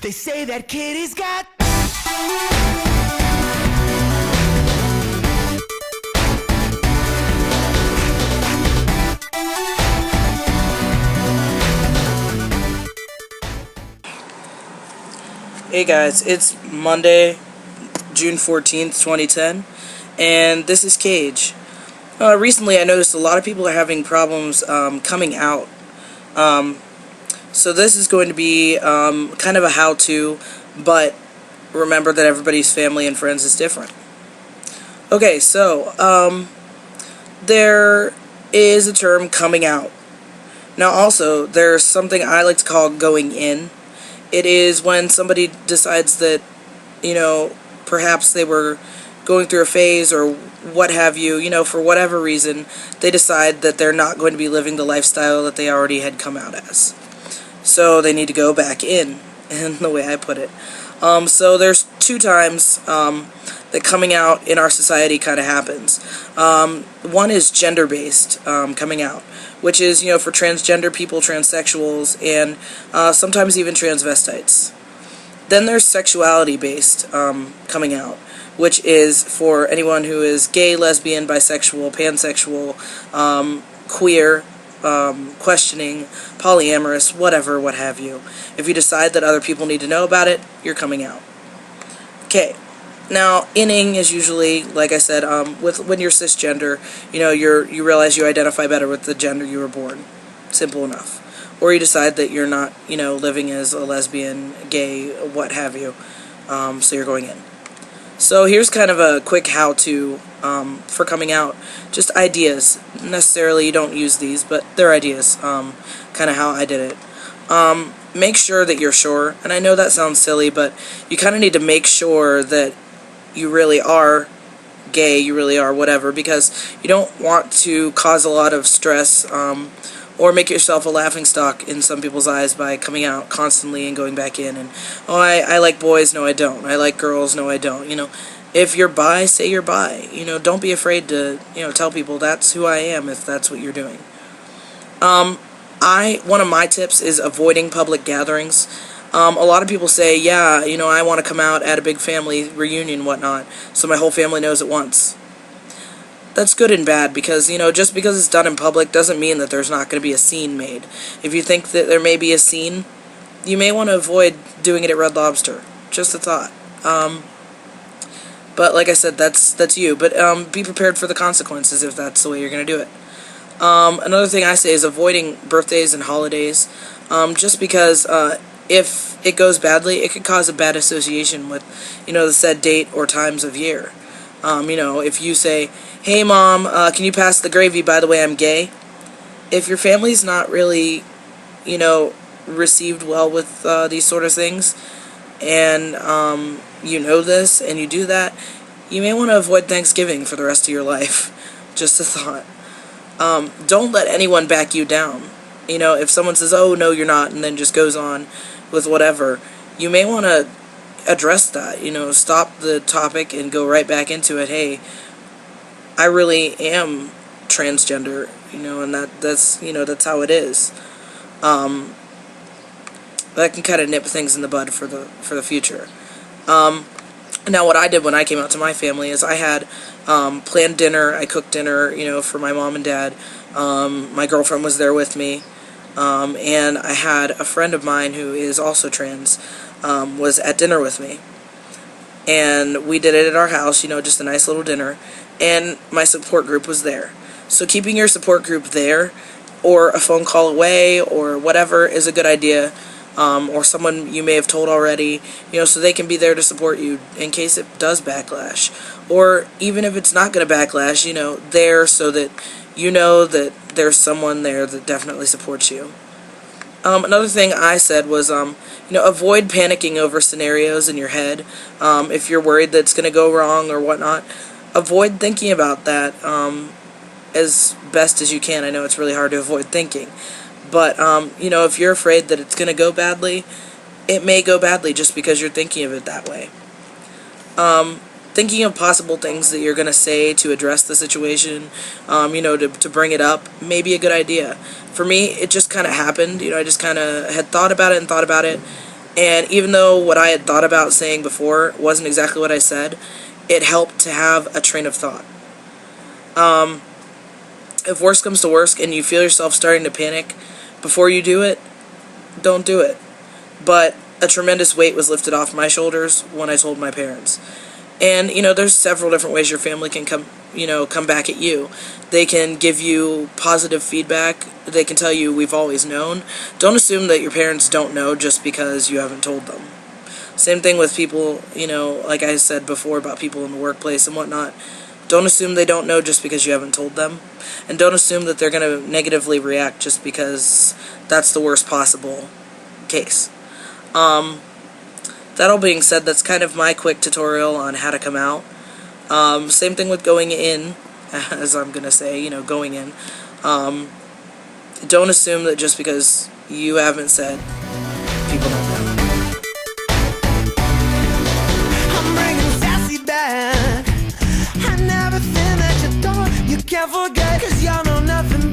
They say that kid is got. Hey guys, it's Monday, June 14th, 2010, and this is Kage. Recently I noticed a lot of people are having problems coming out. So this is going to be kind of a how-to, but remember that everybody's family and friends is different. Okay, so there is a term, coming out. Now also, there's something I like to call going in. It is when somebody decides that, perhaps they were going through a phase or what have you, for whatever reason, they decide that they're not going to be living the lifestyle that they already had come out as. So they need to go back in, and the way I put it. So there's two times that coming out in our society kind of happens. One is gender-based coming out, which is, for transgender people, transsexuals, and sometimes even transvestites. Then there's sexuality-based coming out, which is for anyone who is gay, lesbian, bisexual, pansexual, queer, questioning, polyamorous, whatever, what have you. If you decide that other people need to know about it, you're coming out. Okay. Now, inning is usually, like I said, when you're cisgender, you realize you identify better with the gender you were born. Simple enough. Or you decide that you're not, living as a lesbian, gay, what have you, so you're going in. So here's kind of a quick how-to for coming out. Just ideas. Necessarily you don't use these, but they're ideas, kind of how I did it. Make sure that you're sure, and I know that sounds silly, but you kind of need to make sure that you really are gay, you really are whatever, because you don't want to cause a lot of stress or make yourself a laughingstock in some people's eyes by coming out constantly and going back in and, oh, I like boys, no I don't, I like girls, no I don't, if you're bi, say you're bi, don't be afraid to, tell people that's who I am if that's what you're doing. One of my tips is avoiding public gatherings. A lot of people say, yeah, I want to come out at a big family reunion, whatnot, so my whole family knows at once. That's good and bad because, just because it's done in public doesn't mean that there's not going to be a scene made. If you think that there may be a scene, you may want to avoid doing it at Red Lobster. Just a thought. But like I said, that's you. But be prepared for the consequences if that's the way you're going to do it. Another thing I say is avoiding birthdays and holidays, just because if it goes badly, it could cause a bad association with, the said date or times of year. If you say, hey mom, can you pass the gravy, by the way I'm gay? If your family's not really, received well with these sort of things, and you know this, and you do that, you may want to avoid Thanksgiving for the rest of your life. Just a thought. Don't let anyone back you down. If someone says, oh, no, you're not, and then just goes on with whatever, you may want to address that, stop the topic and go right back into it. Hey, I really am transgender, and that's how it is. That can kind of nip things in the bud for the future. Now, what I did when I came out to my family is I had planned dinner. I cooked dinner, for my mom and dad. My girlfriend was there with me, and I had a friend of mine who is also trans was at dinner with me, and we did it at our house. Just a nice little dinner, and my support group was there. So keeping your support group there, or a phone call away, or whatever, is a good idea. Or someone you may have told already, so they can be there to support you in case it does backlash. Or even if it's not going to backlash, there so that that there's someone there that definitely supports you. Another thing I said was, avoid panicking over scenarios in your head. If you're worried that it's going to go wrong or whatnot, avoid thinking about that as best as you can. I know it's really hard to avoid thinking. But, if you're afraid that it's going to go badly, it may go badly just because you're thinking of it that way. Thinking of possible things that you're going to say to address the situation, to bring it up, may be a good idea. For me, it just kind of happened. I just kind of had thought about it, And even though what I had thought about saying before wasn't exactly what I said, it helped to have a train of thought. If worse comes to worse and you feel yourself starting to panic before you do it, don't do it. But a tremendous weight was lifted off my shoulders when I told my parents. And, there's several different ways your family can come back at you. They can give you positive feedback. They can tell you, we've always known. Don't assume that your parents don't know just because you haven't told them. Same thing with people, like I said before about people in the workplace and whatnot. Don't assume they don't know just because you haven't told them. And don't assume that they're going to negatively react just because that's the worst possible case. That all being said, that's kind of my quick tutorial on how to come out. Same thing with going in, as I'm going to say, going in. Don't assume that just because you haven't said, people don't know. I'm bringing sassy back, and everything that you thought you can't forget, 'cause you know nothing